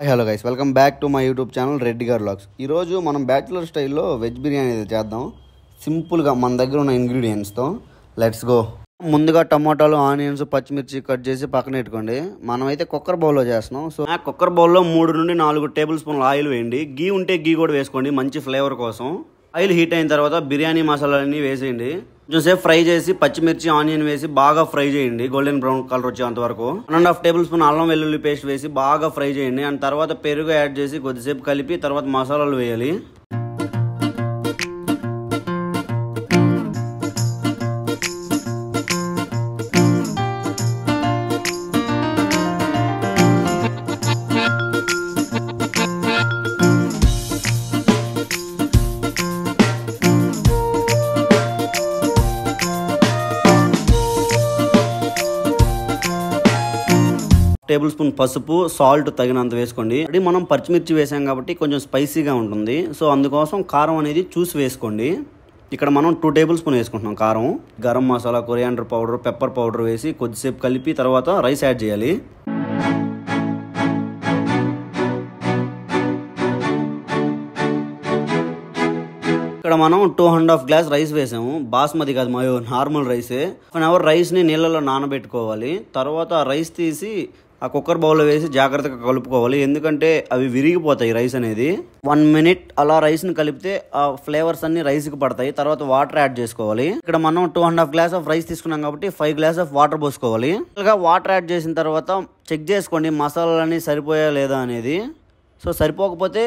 Hello guys, welcome back to my YouTube channel Reddy గారు vlogs. ఈరోజు మనం బ్యాచులర్ స్టైల్లో వెజ్ బిర్యానీ అయితే చేద్దాం సింపుల్గా మన దగ్గర ఉన్న ఇంగ్రీడియంట్స్తో. Let's go. ముందుగా టమాటాలు, ఆనియన్స్, పచ్చిమిర్చి కట్ చేసి పక్కన పెట్టుకోండి. మనమైతే కుక్కర్ బౌల్లో చేస్తున్నాం. సో ఆ కుక్కర్ బౌల్లో 3 నుండి 4 టేబుల్ స్పూన్ల ఆయిల్ వేయండి. గీ ఉంటే గీ కూడా వేసుకోండి మంచి ఫ్లేవర్ కోసం. ఆయిల్ హీట్ అయిన తర్వాత బిర్యానీ మసాలాలన్నీ వేసేయండి. కొంచెం సేపు ఫ్రై చేసి పచ్చిమిర్చి, ఆనియన్ వేసి బాగా ఫ్రై చేయండి గోల్డెన్ బ్రౌన్ కలర్ వచ్చేంత వరకు. 1.5 టేబుల్ స్పూన్ అల్లం వెల్లుల్లి పేస్ట్ వేసి బాగా ఫ్రై చేయండి. అండ్ తర్వాత పెరుగు యాడ్ చేసి కొద్దిసేపు కలిపి తర్వాత మసాలాలు వేయాలి. టేబుల్ స్పూన్ పసుపు, సాల్ట్ తగినంత వేసుకోండి. అది మనం పచ్చిమిర్చి వేసాం కాబట్టి కొంచెం స్పైసీగా ఉంటుంది. సో అందుకోసం కారం అనేది చూసి వేసుకోండి. ఇక్కడ మనం 2 టేబుల్ స్పూన్ వేసుకుంటున్నాం కారం. Garam masala, coriander powder, pepper powder వేసి కొద్దిసేపు కలిపి తర్వాత రైస్ యాడ్ చేయాలి. ఇక్కడ మనం 2.5 గ్లాస్ రైస్ వేసాము. బాస్మతి కాదు, మాయో నార్మల్ రైసే. 1 అవర్ రైస్ని నీళ్ళలో నానబెట్టుకోవాలి. తర్వాత రైస్ తీసి ఆ కుక్కర్ బౌల్లో వేసి జాగ్రత్తగా కలుపుకోవాలి. ఎందుకంటే అవి విరిగిపోతాయి రైస్ అనేది. 1 మినిట్ అలా రైస్ని కలిపితే ఆ ఫ్లేవర్స్ అన్ని రైస్కి పడతాయి. తర్వాత వాటర్ యాడ్ చేసుకోవాలి. ఇక్కడ మనం 2.5 గ్లాస్ ఆఫ్ రైస్ తీసుకున్నాం కాబట్టి 5 గ్లాస్ ఆఫ్ వాటర్ పోసుకోవాలి. వాటర్ యాడ్ చేసిన తర్వాత చెక్ చేసుకోండి మసాలాలన్నీ సరిపోయా లేదా అనేది. సో సరిపోకపోతే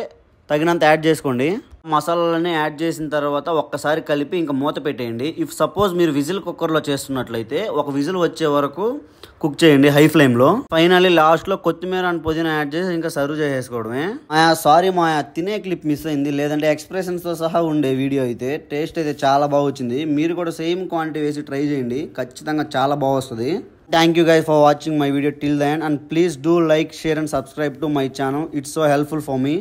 తగినంత యాడ్ చేసుకోండి. మసాలాలన్నీ యాడ్ చేసిన తర్వాత ఒక్కసారి కలిపి ఇంకా మూత పెట్టేయండి. ఇఫ్ సపోజ్ మీరు విజిల్ కుక్కర్లో చేస్తున్నట్లయితే ఒక విజిల్ వచ్చే వరకు కుక్ చేయండి హై ఫ్లేమ్లో. ఫైనల్లీ లాస్ట్లో కొత్తిమీర అండ్ పుదీనా యాడ్ చేసి ఇంకా సర్వ్ చేసేసుకోవడమే. సారీ మా తినే క్లిప్ మిస్ అయింది, లేదంటే ఎక్స్ప్రెషన్స్తో సహా ఉండే వీడియో అయితే. టేస్ట్ అయితే చాలా బాగా వచ్చింది. మీరు కూడా సేమ్ క్వాంటిటీ వేసి ట్రై చేయండి, ఖచ్చితంగా చాలా బాగా వస్తుంది. Thank you guys for watching my video till the end, and please do like, share and subscribe to my channel. It's so helpful for me.